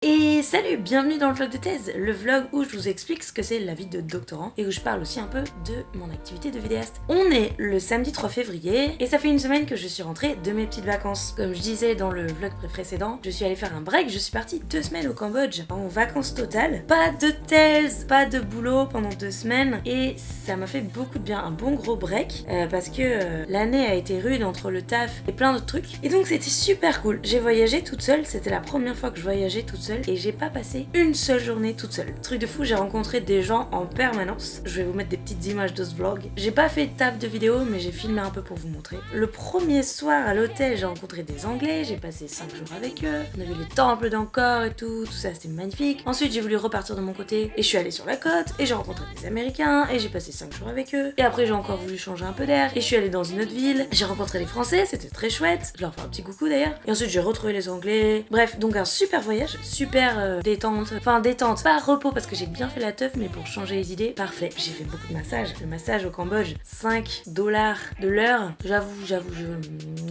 Et salut, bienvenue dans le vlog de thèse, le vlog où je vous explique ce que c'est la vie de doctorant et où je parle aussi un peu de mon activité de vidéaste. On est le samedi 3 février et ça fait une semaine que je suis rentrée de mes petites vacances. Comme je disais dans le vlog précédent, je suis allée faire un break, je suis partie 2 semaines au Cambodge en vacances totales. Pas de thèse, pas de boulot pendant 2 semaines et ça m'a fait beaucoup de bien, un bon gros break parce que l'année a été rude entre le taf et plein d'autres trucs. Et donc c'était super cool. J'ai voyagé toute seule, c'était la première fois que je voyageais toute seule et j'ai pas passé une seule journée toute seule. Truc de fou, j'ai rencontré des gens en permanence. Je vais vous mettre des petites images de ce vlog. J'ai pas fait de taf de vidéo, mais j'ai filmé un peu pour vous montrer. Le premier soir à l'hôtel, j'ai rencontré des Anglais, j'ai passé 5 jours avec eux. On a vu les temples d'Angkor et tout ça c'était magnifique. Ensuite, j'ai voulu repartir de mon côté et je suis allée sur la côte et j'ai rencontré des Américains et j'ai passé 5 jours avec eux. Et après, j'ai encore voulu changer un peu d'air et je suis allée dans une autre ville. J'ai rencontré les Français, c'était très chouette. Je leur fais un petit coucou d'ailleurs. Et ensuite, j'ai retrouvé les Anglais. Bref, donc un super voyage, super détente. Enfin, détente, pas repos parce que j'ai bien fait la teuf, mais pour changer les idées, parfait. J'ai fait beaucoup de massages. Le massage au Cambodge, $5 de l'heure. J'avoue,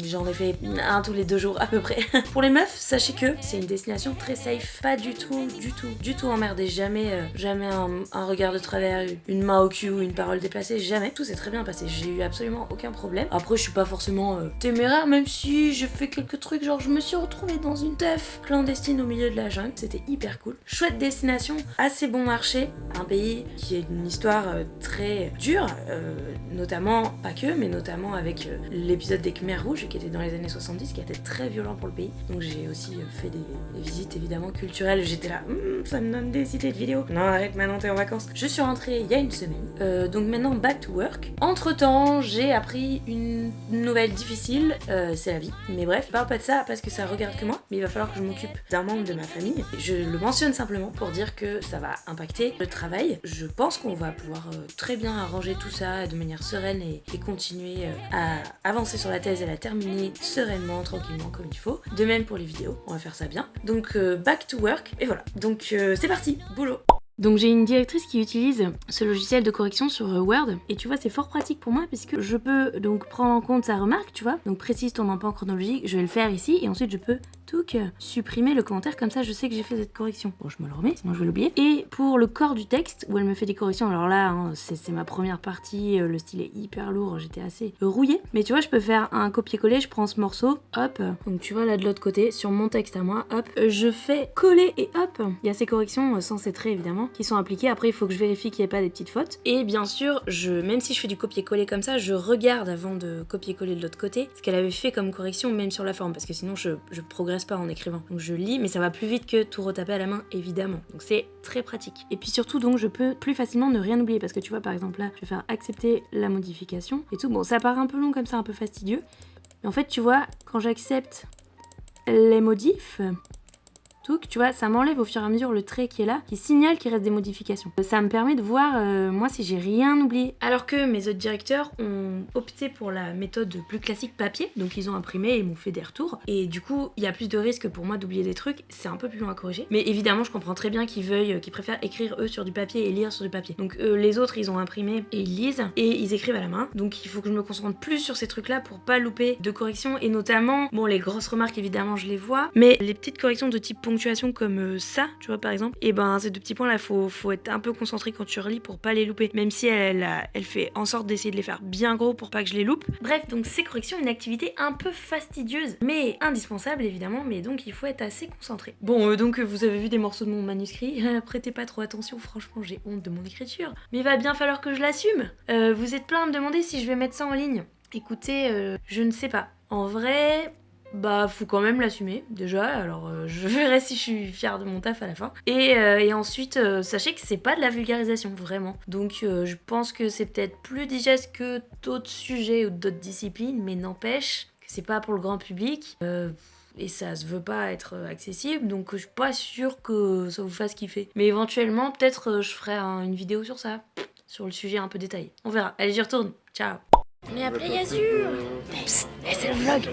j'en ai fait un tous les 2 jours à peu près. Pour les meufs, sachez que c'est une destination très safe. Pas du tout emmerdé. Jamais un regard de travers, une main au cul ou une parole déplacée. Jamais. Tout s'est très bien passé. J'ai eu absolument aucun problème. Après, je suis pas forcément téméraire, même si j'ai fait quelques trucs. Genre, je me suis retrouvée dans une teuf clandestine au milieu de la jungle. C'était hyper cool. Chouette destination, assez bon marché. Un pays qui a une histoire très dure, notamment, pas que, mais notamment avec l'épisode des Khmers rouges qui était dans les années 70, qui a été très violent pour le pays. Donc j'ai aussi fait des visites évidemment culturelles. J'étais là, ça me donne des idées de vidéos. Non, arrête, maintenant t'es en vacances. Je suis rentrée il y a une semaine. Donc maintenant, back to work. Entre temps, j'ai appris une nouvelle difficile, c'est la vie. Mais bref, je parle pas de ça parce que ça regarde que moi, mais il va falloir que je m'occupe d'un membre de ma famille. Je le mentionne simplement pour dire que ça va impacter le travail. Je pense qu'on va pouvoir très bien arranger tout ça de manière sereine et continuer à avancer sur la thèse et la terminer sereinement, tranquillement, comme il faut. De même pour les vidéos, on va faire ça bien. Donc back to work, et voilà. Donc c'est parti, boulot. Donc j'ai une directrice qui utilise ce logiciel de correction sur Word et tu vois c'est fort pratique pour moi puisque je peux donc prendre en compte sa remarque, tu vois, donc précise ton emploi chronologique, je vais le faire ici et ensuite je peux supprimer le commentaire, comme ça je sais que j'ai fait cette correction. Bon, je me le remets, sinon je vais l'oublier. Et pour le corps du texte, où elle me fait des corrections, alors là, hein, c'est ma première partie, le style est hyper lourd, j'étais assez rouillée. Mais tu vois, je peux faire un copier-coller, je prends ce morceau, hop, donc tu vois là de l'autre côté, sur mon texte à moi, hop, je fais coller et hop, il y a ces corrections sans ces traits évidemment, qui sont appliquées. Après, il faut que je vérifie qu'il n'y ait pas des petites fautes. Et bien sûr, même si je fais du copier-coller comme ça, je regarde avant de copier-coller de l'autre côté ce qu'elle avait fait comme correction, même sur la forme, parce que sinon je progresse pas en écrivant. Donc je lis, mais ça va plus vite que tout retaper à la main, évidemment. Donc c'est très pratique. Et puis surtout, donc je peux plus facilement ne rien oublier, parce que tu vois, par exemple là, je vais faire accepter la modification et tout. Bon, ça part un peu long comme ça, un peu fastidieux. Mais en fait, tu vois, quand j'accepte les modifs, tu vois, ça m'enlève au fur et à mesure le trait qui est là, qui signale qu'il reste des modifications. Ça me permet de voir, moi, si j'ai rien oublié. Alors que mes autres directeurs ont opté pour la méthode plus classique papier, donc ils ont imprimé et m'ont fait des retours. Et du coup, il y a plus de risques pour moi d'oublier des trucs, c'est un peu plus long à corriger. Mais évidemment, je comprends très bien qu'ils préfèrent écrire eux sur du papier et lire sur du papier. Donc les autres, ils ont imprimé et ils lisent et ils écrivent à la main. Donc il faut que je me concentre plus sur ces trucs-là pour pas louper de corrections et notamment, bon, les grosses remarques, évidemment, je les vois, mais les petites corrections de type ponctuation comme ça, tu vois, par exemple, et ben ces 2 petits points là, faut être un peu concentré quand tu relis pour pas les louper, même si elle fait en sorte d'essayer de les faire bien gros pour pas que je les loupe. Bref, donc ces corrections, une activité un peu fastidieuse mais indispensable évidemment, mais donc il faut être assez concentré. Bon, donc vous avez vu des morceaux de mon manuscrit, prêtez pas trop attention, franchement j'ai honte de mon écriture, mais il va bien falloir que je l'assume. Vous êtes plein à me demander si je vais mettre ça en ligne. Écoutez, je ne sais pas. En vrai, bah faut quand même l'assumer déjà, alors je verrai si je suis fière de mon taf à la fin. Et ensuite, sachez que c'est pas de la vulgarisation, vraiment. Donc je pense que c'est peut-être plus digeste que d'autres sujets ou d'autres disciplines, mais n'empêche que c'est pas pour le grand public. Et ça se veut pas être accessible, donc je suis pas sûre que ça vous fasse kiffer. Mais éventuellement, peut-être je ferai une vidéo sur ça, sur le sujet un peu détaillé. On verra. Allez, j'y retourne. Ciao. Mais appelez Yazur. Psst, c'est le vlog.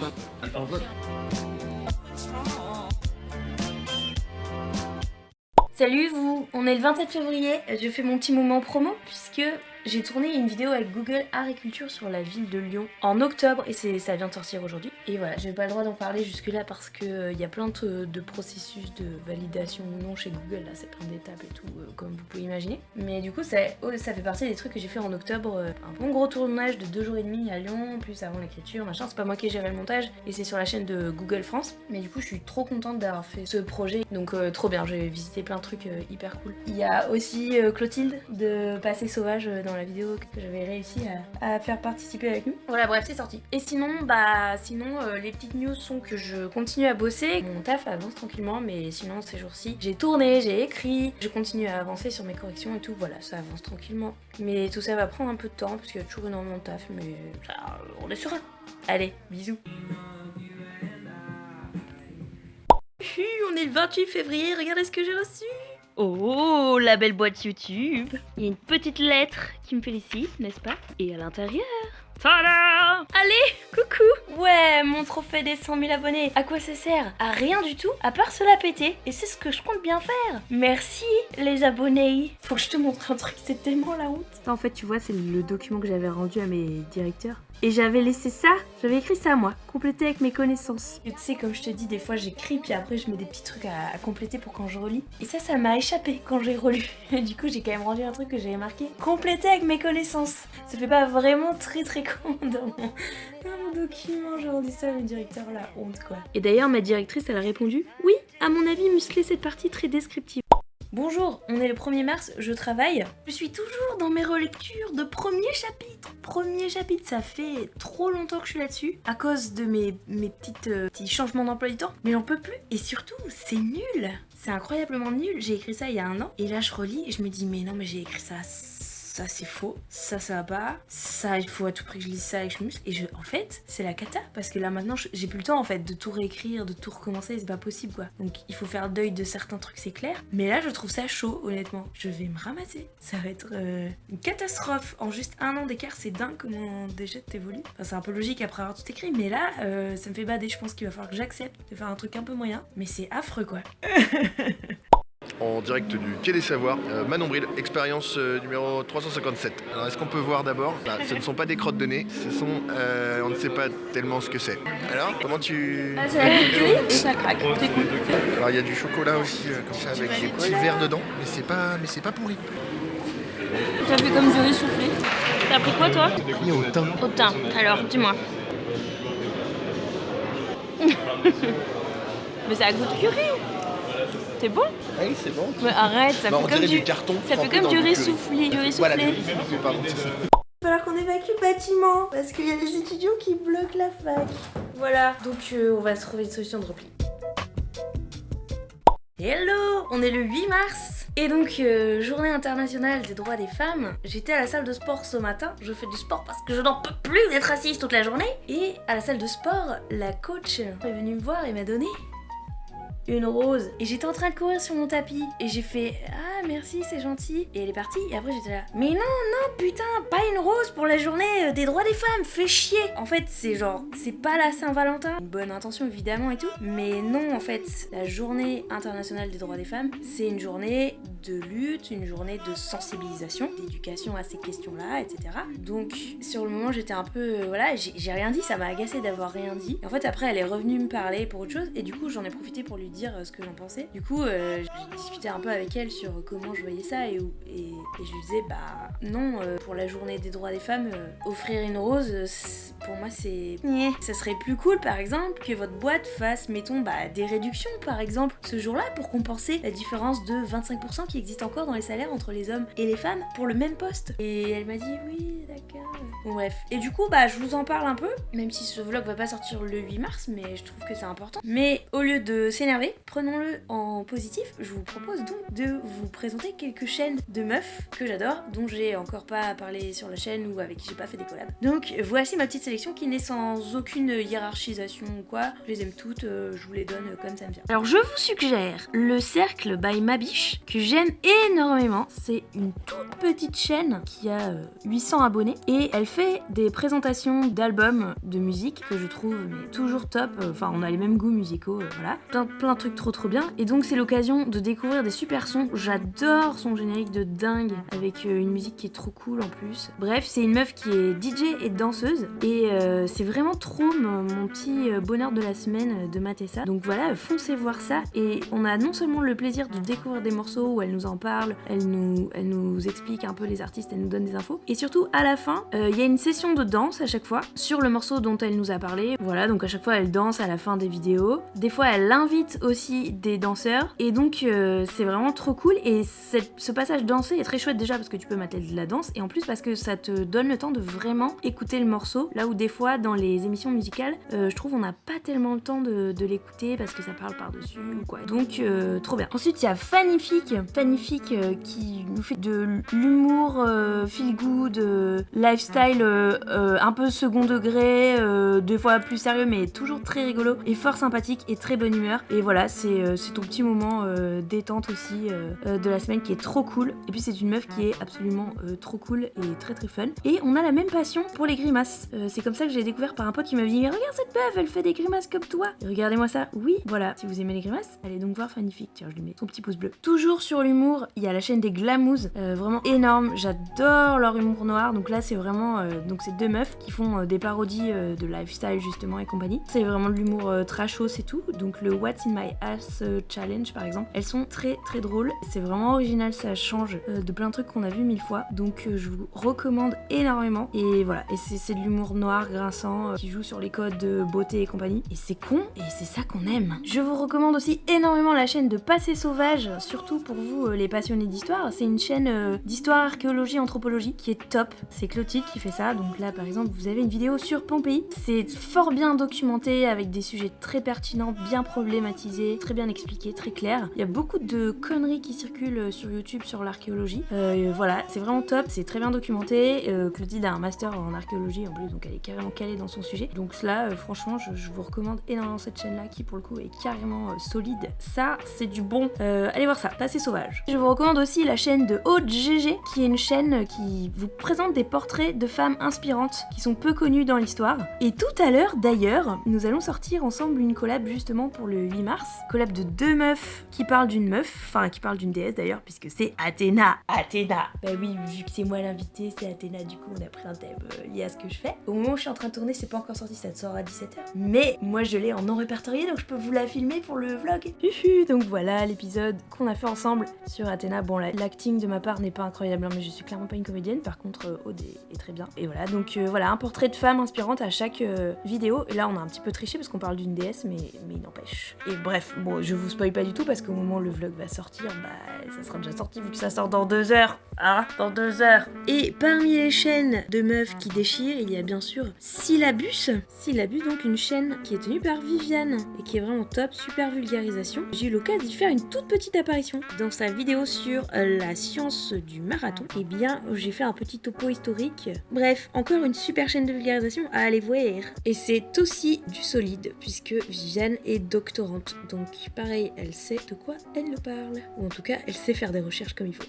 Salut vous, on est le 27 février, je fais mon petit moment promo puisque J'ai tourné une vidéo avec Google Agriculture sur la ville de Lyon en octobre et ça vient de sortir aujourd'hui. Et voilà, j'ai pas le droit d'en parler jusque là parce que y a plein de processus de validation ou non chez Google, là c'est plein d'étapes et tout, comme vous pouvez imaginer. Mais du coup ça fait partie des trucs que j'ai fait en octobre, un bon gros tournage de 2 jours et demi à Lyon, plus avant l'écriture, machin. C'est pas moi qui ai géré le montage et c'est sur la chaîne de Google France. Mais du coup je suis trop contente d'avoir fait ce projet, donc trop bien, j'ai visité plein de trucs hyper cool. Il y a aussi Clotilde de Passé Sauvage dans la vidéo que j'avais réussi à faire participer avec nous. Voilà, bref, c'est sorti. Et sinon, les petites news sont que je continue à bosser. Mon taf avance tranquillement, mais sinon, ces jours-ci, j'ai tourné, j'ai écrit, je continue à avancer sur mes corrections et tout. Voilà, ça avance tranquillement. Mais tout ça va prendre un peu de temps parce qu'il y a toujours énormément de taf, mais ça, on est serein. Allez, bisous. On est le 28 février, regardez ce que j'ai reçu. Oh, la belle boîte YouTube. Il y a une petite lettre qui me félicite, n'est-ce pas? Et à l'intérieur, tada! Allez, coucou! Ouais, mon trophée des 100 000 abonnés. À quoi ça sert? À rien du tout, à part se la péter. Et c'est ce que je compte bien faire. Merci, les abonnés. Faut que je te montre un truc, c'est tellement la honte. En fait, tu vois, c'est le document que j'avais rendu à mes directeurs. Et j'avais laissé ça, j'avais écrit ça moi, complété avec mes connaissances. Et tu sais, comme je te dis, des fois j'écris, puis après je mets des petits trucs à compléter pour quand je relis. Et ça m'a échappé quand j'ai relu. Et du coup, j'ai quand même rendu un truc que j'avais marqué, complété avec mes connaissances. Ça fait pas vraiment très con dans mon document, j'ai rendu ça à mes directeurs, la honte quoi. Et d'ailleurs, ma directrice, elle a répondu, oui, à mon avis, muscler cette partie très descriptive. Bonjour, on est le 1er mars, je travaille. Je suis toujours dans mes relectures de premier chapitre. Premier chapitre, ça fait trop longtemps que je suis là-dessus à cause de mes petits changements d'emploi du temps. Mais j'en peux plus. Et surtout, c'est nul. C'est incroyablement nul. J'ai écrit ça il y a 1 an. Et là, je relis et je me dis, mais non, mais j'ai écrit ça c'est faux, ça va pas, ça il faut à tout prix que je lise ça et que je muscle. Et en fait, c'est la cata parce que là maintenant j'ai plus le temps en fait de tout réécrire, de tout recommencer, c'est pas possible quoi. Donc il faut faire deuil de certains trucs, c'est clair. Mais là je trouve ça chaud honnêtement. Je vais me ramasser. Ça va être une catastrophe. En juste 1 an d'écart, c'est dingue comment déjà t'évolues. Enfin, c'est un peu logique après avoir tout écrit, mais là ça me fait bader. Je pense qu'il va falloir que j'accepte de faire un truc un peu moyen. Mais c'est affreux quoi. En direct du Quai des Savoirs, Manon Bril, expérience numéro 357. Alors est-ce qu'on peut voir d'abord? Ce ne sont pas des crottes de nez, ce sont... on ne sait pas tellement ce que c'est. Alors, comment tu... c'est la curie et ça craque, c'est cool. Alors il y a du chocolat aussi, comme ça, avec des petits verres dedans, mais c'est pas pourri. T'as fait comme du riz soufflé. T'as pris quoi toi? Oui, au thym. Au thym, alors dis-moi. Mais ça a goût de curry. C'est bon? Oui, c'est bon. Mais arrête, ça fait comme du carton. Ça fait comme du riz soufflé, Voilà, du riz soufflé, pardon. Il va falloir qu'on évacue le bâtiment parce qu'il y a des étudiants qui bloquent la fac. Voilà, donc on va se trouver une solution de repli. Hello, on est le 8 mars et donc journée internationale des droits des femmes. J'étais à la salle de sport ce matin, je fais du sport parce que je n'en peux plus d'être assise toute la journée. Et à la salle de sport, la coach est venue me voir et m'a donné une rose. Et j'étais en train de courir sur mon tapis et j'ai fait ah merci c'est gentil et elle est partie et après j'étais là mais non putain pas une rose pour la journée des droits des femmes, fais chier. En fait c'est genre c'est pas la Saint-Valentin, une bonne intention évidemment et tout, mais non en fait la journée internationale des droits des femmes c'est une journée de lutte, une journée de sensibilisation, d'éducation à ces questions là etc. Donc sur le moment j'étais un peu voilà j'ai rien dit, ça m'a agacée d'avoir rien dit et en fait après elle est revenue me parler pour autre chose et du coup j'en ai profité pour lui dire ce que j'en pensais. Du coup j'ai discuté un peu avec elle sur comment je voyais ça et je lui disais bah non pour la journée des droits des femmes offrir une rose pour moi c'est ça serait plus cool par exemple que votre boîte fasse mettons des réductions par exemple ce jour-là pour compenser la différence de 25% qui existe encore dans les salaires entre les hommes et les femmes pour le même poste. Et elle m'a dit oui d'accord. Bon bref. Et du coup je vous en parle un peu même si ce vlog va pas sortir le 8 mars mais je trouve que c'est important. Mais au lieu de s'énerver, prenons-le en positif, je vous propose donc de vous présenter quelques chaînes de meufs que j'adore, dont j'ai encore pas parlé sur la chaîne ou avec qui j'ai pas fait des collabs. Donc voici ma petite sélection qui n'est sans aucune hiérarchisation ou quoi, je les aime toutes, je vous les donne comme ça me vient. Alors je vous suggère le Cercle by Mabiche, que j'aime énormément, c'est une toute petite chaîne qui a 800 abonnés et elle fait des présentations d'albums de musique que je trouve mais toujours top, enfin on a les mêmes goûts musicaux, voilà, plein de trucs trop bien et donc c'est l'occasion de découvrir des super sons. J'adore J'adore son générique de dingue avec une musique qui est trop cool en plus. Bref, c'est une meuf qui est DJ et danseuse et c'est vraiment trop mon petit bonheur de la semaine de mater ça. Donc voilà, foncez voir ça et on a non seulement le plaisir de découvrir des morceaux où elle nous en parle, elle nous explique un peu les artistes, elle nous donne des infos et surtout à la fin, il y a une session de danse à chaque fois sur le morceau dont elle nous a parlé. Voilà, donc à chaque fois elle danse à la fin des vidéos. Des fois elle invite aussi des danseurs et donc c'est vraiment trop cool et ce passage dansé est très chouette déjà parce que tu peux mater de la danse et en plus parce que ça te donne le temps de vraiment écouter le morceau, là où des fois dans les émissions musicales je trouve on n'a pas tellement le temps de l'écouter parce que ça parle par-dessus ou quoi, donc trop bien. Ensuite il y a Fannifique qui nous fait de l'humour feel good, lifestyle un peu second degré, des fois plus sérieux mais toujours très rigolo et fort sympathique et très bonne humeur et voilà c'est ton petit moment détente aussi de la semaine qui est trop cool et puis c'est une meuf qui est absolument trop cool et très très fun et on a la même passion pour les grimaces. C'est comme ça que j'ai découvert par un pote qui m'a dit regarde cette meuf elle fait des grimaces comme toi et regardez-moi ça. Oui voilà, si vous aimez les grimaces allez donc voir Fannifique, tiens je lui mets son petit pouce bleu. Toujours sur l'humour il y a la chaîne des Glamouz, vraiment énorme, j'adore leur humour noir, donc là c'est vraiment donc c'est deux meufs qui font des parodies de lifestyle justement et compagnie, c'est vraiment de l'humour trashos et tout, donc le What's in my ass challenge par exemple, elles sont très très drôles, c'est vraiment original, ça change de plein de trucs qu'on a vu 1000 fois, donc je vous recommande énormément et voilà, et c'est de l'humour noir grinçant qui joue sur les codes de beauté et compagnie et c'est con et c'est ça qu'on aime. Je vous recommande aussi énormément la chaîne de Passé Sauvage, surtout pour vous les passionnés d'histoire, c'est une chaîne d'histoire, archéologie, anthropologie qui est top, c'est Clotilde qui fait ça, donc là par exemple vous avez une vidéo sur Pompéi, c'est fort bien documenté avec des sujets très pertinents, bien problématisés, très bien expliqués, très clairs. Il y a beaucoup de conneries qui circulent sur YouTube sur l'archéologie, voilà, c'est vraiment top, c'est très bien documenté, Clotilde a un master en archéologie en plus, donc elle est carrément calée dans son sujet, donc là franchement je vous recommande énormément cette chaîne là qui pour le coup est carrément solide, ça c'est du bon, allez voir ça, Passé Sauvage. Je vous recommande aussi la chaîne de Haute GG qui est une chaîne qui vous présente des portraits de femmes inspirantes qui sont peu connues dans l'histoire. Et tout à l'heure d'ailleurs, nous allons sortir ensemble une collab justement pour le 8 mars. Collab de deux meufs qui parlent d'une meuf, enfin qui parlent d'une déesse d'ailleurs, puisque c'est Athéna. Athéna. Bah oui, vu que c'est moi l'invité, c'est Athéna, du coup on a pris un thème lié à ce que je fais. Au moment où je suis en train de tourner, c'est pas encore sorti, ça sort à 17h. Mais moi je l'ai en non répertorié, donc je peux vous la filmer pour le vlog. Donc voilà l'épisode qu'on a fait ensemble sur Athéna. Bon, l'acting de ma part n'est pas incroyable, hein, mais je suis clairement pas une comédienne. Par contre, Aude est très bien. Et voilà, donc voilà, un portrait de femme inspirante à chaque vidéo. Et là, on a un petit peu triché parce qu'on parle d'une déesse, mais il n'empêche. Et bref, bon, je vous spoil pas du tout parce qu'au moment où le vlog va sortir, bah, ça sera déjà sorti vu que ça sort dans 2 heures. Ah, dans 2 heures. Et parmi les chaînes de meufs qui déchirent, il y a bien sûr Syllabus. Syllabus, donc une chaîne qui est tenue par Viviane et qui est vraiment top, super vulgarisation. J'ai eu l'occasion d'y faire une toute petite apparition dans sa vidéo sur la science du marathon. Et bien, j'ai fait un petit topo historique. Bref, encore une super chaîne de vulgarisation à aller voir. Et c'est aussi du solide puisque Viviane est doctorante. Donc pareil, elle sait de quoi elle parle. Ou en tout cas, elle sait faire des recherches comme il faut.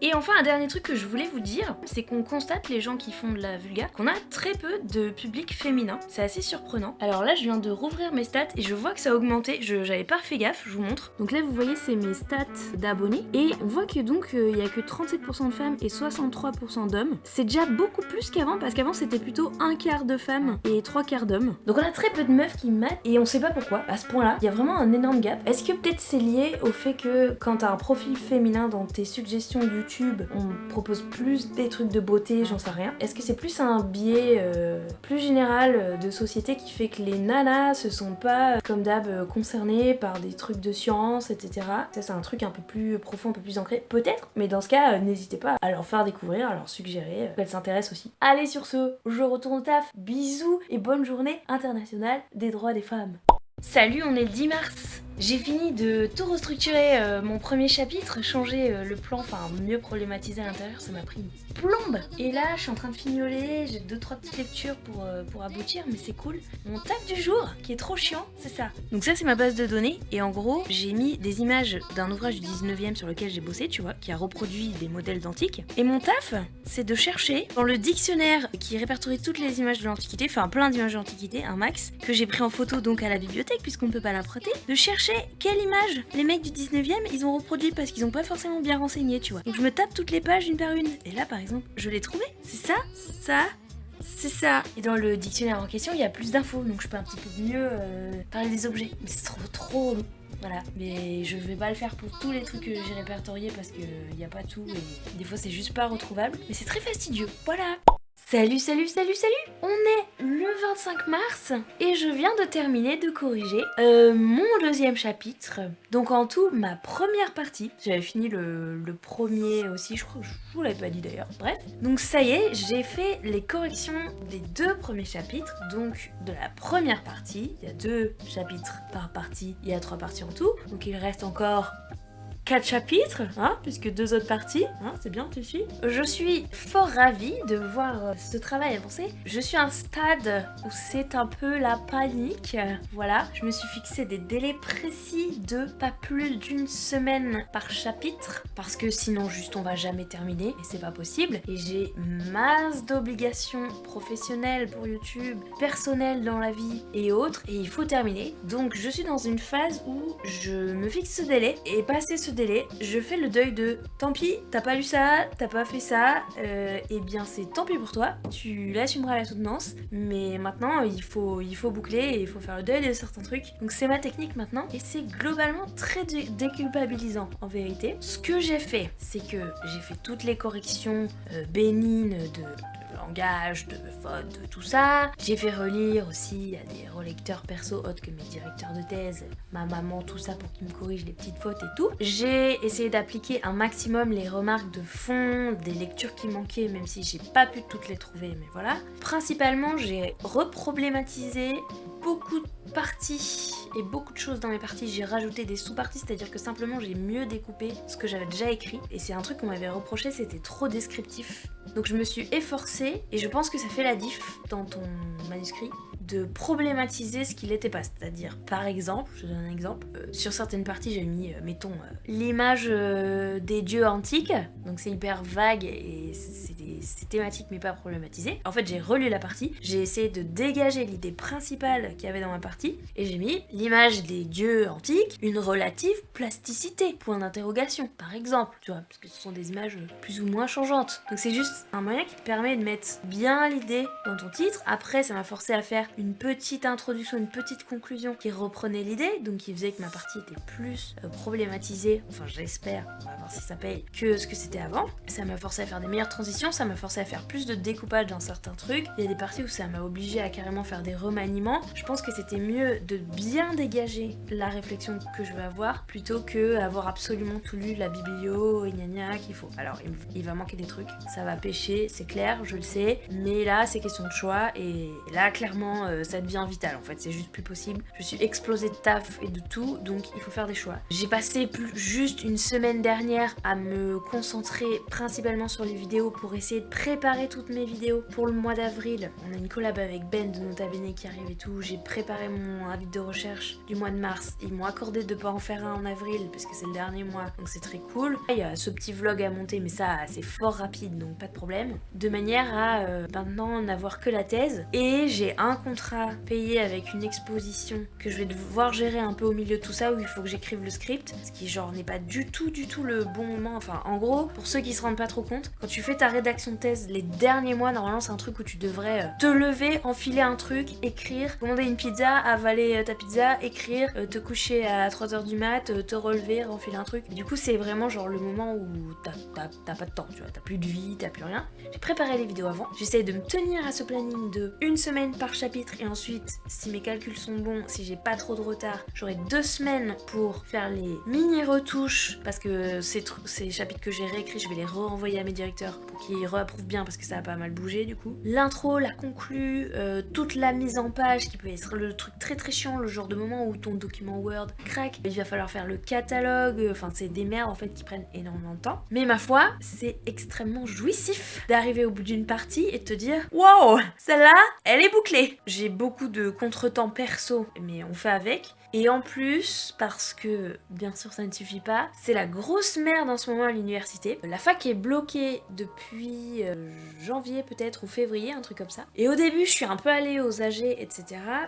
Et enfin, un dernier truc que je voulais vous dire, c'est qu'on constate, les gens qui font de la vulga, qu'on a très peu de public féminin. C'est assez surprenant. Alors là, je viens de rouvrir mes stats et je vois que ça a augmenté. J'avais pas fait gaffe, je vous montre. Donc là, vous voyez, c'est mes stats d'abonnés. Et on voit que donc, il y a que 37% de femmes et 63% d'hommes. C'est déjà beaucoup plus qu'avant, parce qu'avant, c'était plutôt 1/4 de femmes et 3/4 d'hommes. Donc on a très peu de meufs qui matent et on sait pas pourquoi. À ce point-là, il y a vraiment un énorme gap. Est-ce que peut-être c'est lié au fait que quand t'as un profil féminin dans tes suggestions YouTube, on propose plus des trucs de beauté, j'en sais rien. Est-ce que c'est plus un biais plus général de société qui fait que les nanas se sont pas, comme d'hab, concernées par des trucs de science, etc. Ça c'est un truc un peu plus profond, un peu plus ancré, peut-être, mais dans ce cas, n'hésitez pas à leur faire découvrir, à leur suggérer qu'elles s'intéressent aussi. Allez sur ce, je retourne au taf, bisous et bonne journée internationale des droits des femmes. Salut, on est le 10 mars. J'ai fini de tout restructurer mon premier chapitre, changer le plan, enfin mieux problématiser à l'intérieur, ça m'a pris une plombe. Et là, je suis en train de fignoler, j'ai 2-3 petites lectures pour aboutir, mais c'est cool. Mon taf du jour, qui est trop chiant, c'est ça. Donc ça, c'est ma base de données, et en gros, j'ai mis des images d'un ouvrage du 19e sur lequel j'ai bossé, tu vois, qui a reproduit des modèles d'antique. Et mon taf, c'est de chercher dans le dictionnaire qui répertorie toutes les images de l'Antiquité, enfin plein d'images de l'Antiquité, un max, que j'ai pris en photo donc à la bibliothèque, puisqu'on ne peut pas l'emprunter, de chercher chercher quelle image les mecs du 19e ils ont reproduit parce qu'ils ont pas forcément bien renseigné, tu vois. Donc je me tape toutes les pages une par une. Et là par exemple, je l'ai trouvé. C'est ça, c'est ça. Et dans le dictionnaire en question, il y a plus d'infos, donc je peux un petit peu mieux parler des objets. Mais c'est trop long. Voilà, mais je vais pas le faire pour tous les trucs que j'ai répertoriés parce que y a pas tout et des fois c'est juste pas retrouvable. Mais c'est très fastidieux, voilà. Salut. On est le 25 mars et je viens de terminer de corriger mon deuxième chapitre. Donc en tout, ma première partie. J'avais fini le premier aussi, je crois que je vous l'avais pas dit d'ailleurs. Bref. Donc ça y est, j'ai fait les corrections des 2 premiers chapitres. Donc de la première partie, il y a 2 chapitres par partie, il y a 3 parties en tout. Donc il reste encore 4 chapitres, hein, puisque 2 autres parties, hein, c'est bien, tu suis. Je suis fort ravie de voir ce travail avancer. Je suis à un stade où c'est un peu la panique, voilà. Je me suis fixé des délais précis de pas plus d'1 semaine par chapitre, parce que sinon juste on va jamais terminer, et c'est pas possible. Et j'ai masse d'obligations professionnelles pour YouTube, personnelles dans la vie et autres, et il faut terminer. Donc je suis dans une phase où je me fixe ce délai, et passer ce délai, je fais le deuil de tant pis, t'as pas lu ça, t'as pas fait ça, et bien c'est tant pis pour toi, tu l'assumeras à la soutenance, mais maintenant il faut boucler et il faut faire le deuil de certains trucs. Donc c'est ma technique maintenant et c'est globalement très déculpabilisant en vérité. Ce que j'ai fait, c'est que j'ai fait toutes les corrections bénignes de langage, de faute, de tout ça. J'ai fait relire aussi à des relecteurs perso autres que mes directeurs de thèse, ma maman, tout ça pour qu'ils me corrigent les petites fautes et tout. J'ai essayé d'appliquer un maximum les remarques de fond, des lectures qui manquaient, même si j'ai pas pu toutes les trouver, mais voilà. Principalement, j'ai reproblématisé beaucoup de parties et beaucoup de choses dans mes parties. J'ai rajouté des sous-parties, c'est-à-dire que simplement j'ai mieux découpé ce que j'avais déjà écrit. Et c'est un truc qu'on m'avait reproché, c'était trop descriptif. Donc je me suis efforcée, et je pense que ça fait la diff dans ton manuscrit, de problématiser ce qui n'était pas. C'est-à-dire, par exemple, je te donne un exemple, sur certaines parties j'ai mis, mettons, l'image des dieux antiques, donc c'est hyper vague et c'est thématique mais pas problématisé. En fait j'ai relu la partie, j'ai essayé de dégager l'idée principale qu'il y avait dans ma partie, et j'ai mis l'image des dieux antiques, une relative plasticité, point d'interrogation, par exemple, tu vois, parce que ce sont des images plus ou moins changeantes. Donc c'est juste un moyen qui te permet de mettre bien l'idée dans ton titre. Après ça m'a forcé à faire une petite introduction, une petite conclusion qui reprenait l'idée, donc qui faisait que ma partie était plus problématisée, enfin j'espère, on va voir si ça paye, que ce que c'était avant. Ça m'a forcé à faire des meilleures transitions, ça m'a forcé à faire plus de découpage dans certains trucs. Il y a des parties où ça m'a obligé à carrément faire des remaniements. Je pense que c'était mieux de bien dégager la réflexion que je veux avoir, plutôt que avoir absolument tout lu, la biblio et gna gna qu'il faut. Alors il va manquer des trucs, ça va pêcher, c'est clair, je le sais, mais là c'est question de choix, et là clairement ça devient vital en fait, c'est juste plus possible. Je suis explosée de taf et de tout, donc il faut faire des choix. J'ai passé juste une semaine dernière à me concentrer principalement sur les vidéos pour essayer de préparer toutes mes vidéos pour le mois d'avril. On a une collab avec Ben de Nota Bene qui arrive et tout. J'ai préparé mon avis de recherche du mois de mars. Ils m'ont accordé de pas en faire un en avril parce que c'est le dernier mois, donc c'est très cool. Il y a ce petit vlog à monter, mais ça c'est fort rapide, donc pas de problème. De manière à maintenant n'avoir que la thèse, et j'ai un contrat payé avec une exposition que je vais devoir gérer un peu au milieu de tout ça, où il faut que j'écrive le script, ce qui genre n'est pas du tout le bon moment. Enfin en gros, pour ceux qui se rendent pas trop compte, quand tu fais ta rédaction de thèse les derniers mois, normalement c'est un truc où tu devrais te lever, enfiler un truc, écrire, commander une pizza, avaler ta pizza, écrire, te coucher à 3h du mat, te relever, enfiler un truc. Et du coup c'est vraiment genre le moment où t'as pas de temps, tu vois, t'as plus de vie, t'as plus rien. J'ai préparé les vidéos avant, j'essaie de me tenir à ce planning de 1 semaine par chapitre, et ensuite si mes calculs sont bons, si j'ai pas trop de retard, j'aurai 2 semaines pour faire les mini retouches, parce que ces chapitres que j'ai réécrits, je vais les renvoyer à mes directeurs pour qu'ils réapprouvent bien, parce que ça a pas mal bougé du coup. L'intro, la conclue, toute la mise en page qui peut être le truc très chiant, le genre de moment où ton document Word craque, il va falloir faire le catalogue, enfin c'est des merdes en fait qui prennent énormément de temps. Mais ma foi, c'est extrêmement jouissif d'arriver au bout d'une partie et de te dire wow, celle-là, elle est bouclée. J'ai beaucoup de contretemps perso, mais on fait avec. Et en plus, parce que bien sûr ça ne suffit pas, c'est la grosse merde en ce moment à l'université. La fac est bloquée depuis janvier peut-être ou février, un truc comme ça. Et au début je suis un peu allée aux AG, etc.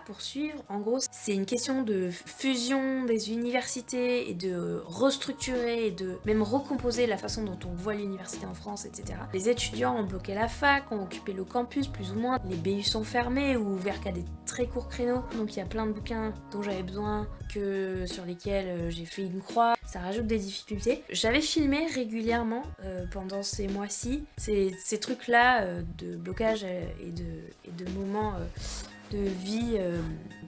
pour suivre. En gros c'est une question de fusion des universités et de restructurer et de même recomposer la façon dont on voit l'université en France, etc. Les étudiants ont bloqué la fac, ont occupé le campus plus ou moins. Les BU sont fermés ou ouverts qu'à des très courts créneaux. Donc il y a plein de bouquins dont j'avais besoin sur lesquels j'ai fait une croix. Ça rajoute des difficultés. J'avais filmé régulièrement pendant ces mois-ci ces trucs-là de blocage et de moments de vie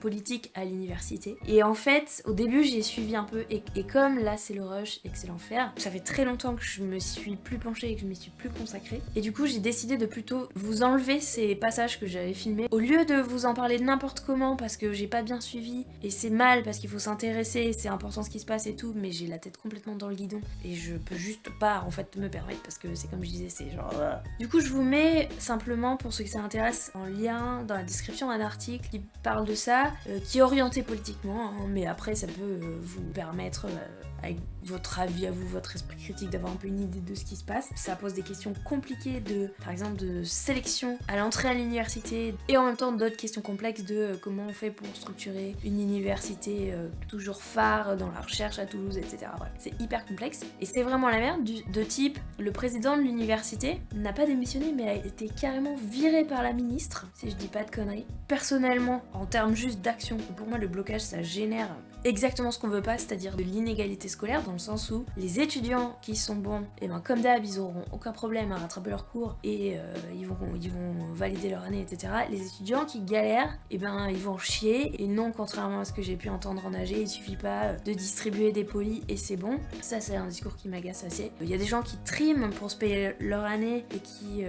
politique à l'université. Et en fait, au début, j'y ai suivi un peu. Et comme là, c'est le rush et que c'est l'enfer, ça fait très longtemps que je me suis plus penchée et que je m'y suis plus consacrée. Et du coup, j'ai décidé de plutôt vous enlever ces passages que j'avais filmés. Au lieu de vous en parler n'importe comment parce que j'ai pas bien suivi, et c'est mal parce qu'il faut s'intéresser, c'est important ce qui se passe et tout, mais j'ai la tête complètement dans le guidon. Et je peux juste pas, en fait, me permettre parce que c'est comme je disais, c'est genre... Du coup, je vous mets simplement, pour ceux qui ça intéresse, en lien dans la description un article qui parle de ça, qui est orienté politiquement, hein, mais après ça peut vous permettre, avec votre avis à vous, votre esprit critique, d'avoir un peu une idée de ce qui se passe. Ça pose des questions compliquées par exemple, de sélection à l'entrée à l'université, et en même temps d'autres questions complexes de comment on fait pour structurer une université toujours phare dans la recherche à Toulouse, etc. Voilà. C'est hyper complexe, et c'est vraiment la merde de type, le président de l'université n'a pas démissionné, mais a été carrément viré par la ministre, si je dis pas de conneries. Personnellement, en termes juste d'action, pour moi le blocage ça génère exactement ce qu'on veut pas, c'est-à-dire de l'inégalité scolaire, dans le sens où les étudiants qui sont bons, et ben comme d'hab, ils auront aucun problème à rattraper leurs cours et ils vont valider leur année, etc. Les étudiants qui galèrent, et ben ils vont chier, et non, contrairement à ce que j'ai pu entendre en AG, il suffit pas de distribuer des polis et c'est bon. Ça c'est un discours qui m'agace assez. Il y a des gens qui triment pour se payer leur année et qui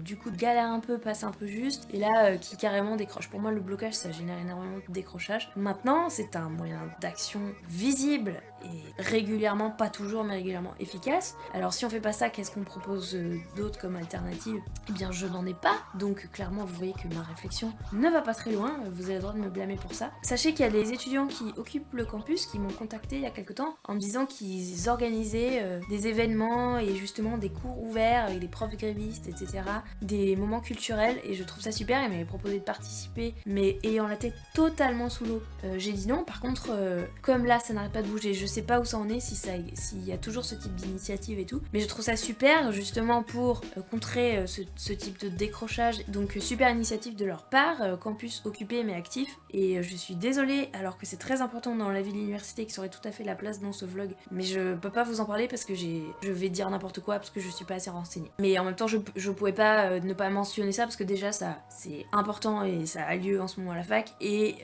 du coup galèrent un peu, passent un peu juste, et là qui carrément décrochent. Pour moi le blocage ça génère énormément de décrochage. Maintenant c'est un moyen d'action visible et régulièrement, pas toujours mais régulièrement efficace. Alors si on fait pas ça, qu'est-ce qu'on propose d'autre comme alternative? Eh bien je n'en ai pas, donc clairement vous voyez que ma réflexion ne va pas très loin, vous avez le droit de me blâmer pour ça. Sachez qu'il y a des étudiants qui occupent le campus qui m'ont contacté il y a quelques temps en me disant qu'ils organisaient des événements et justement des cours ouverts avec des profs grévistes, etc. Des moments culturels, et je trouve ça super. Ils m'avaient proposé de participer mais ayant la tête totalement sous l'eau. J'ai dit non. Par contre, comme là ça n'arrête pas de bouger, je sais pas où ça en est, s'il y a toujours ce type d'initiative et tout, mais je trouve ça super justement pour contrer ce type de décrochage. Donc super initiative de leur part, campus occupé mais actif, et je suis désolée alors que c'est très important dans la vie de l'université, qui aurait tout à fait la place dans ce vlog, mais je peux pas vous en parler parce que je vais dire n'importe quoi parce que je suis pas assez renseignée. Mais en même temps je pouvais pas ne pas mentionner ça parce que déjà ça c'est important et ça a lieu en ce moment à la fac, et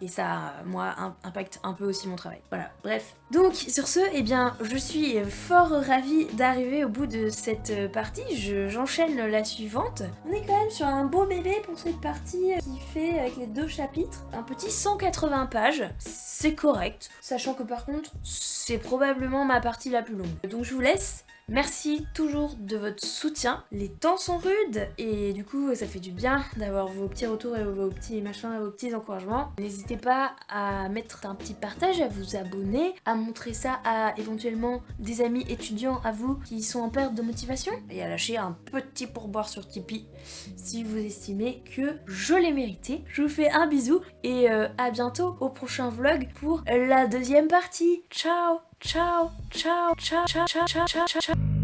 ça moi impacte un peu aussi mon travail. Voilà, bref. Donc sur ce, eh bien je suis fort ravie d'arriver au bout de cette partie. J'enchaîne la suivante. On est quand même sur un beau bébé pour cette partie qui fait, avec les 2 chapitres, un petit 180 pages. C'est correct, sachant que par contre c'est probablement ma partie la plus longue. Donc je vous laisse. Merci toujours de votre soutien. Les temps sont rudes et du coup ça fait du bien d'avoir vos petits retours et vos petits machins, vos petits encouragements. N'hésitez pas à mettre un petit partage, à vous abonner, à montrer ça à éventuellement des amis étudiants à vous qui sont en perte de motivation, et à lâcher un petit pourboire sur Tipeee si vous estimez que je l'ai mérité. Je vous fais un bisou et à bientôt au prochain vlog pour la 2e partie. Ciao, ciao, ciao, ciao, ciao, ciao, ciao, ciao.